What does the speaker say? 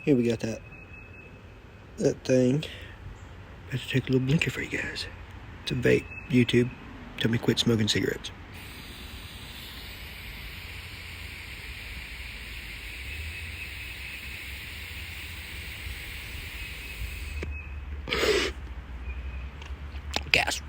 Here we got that thing. I have to take a little blinker for you guys. It's a vape. YouTube, tell me quit smoking cigarettes. Gas.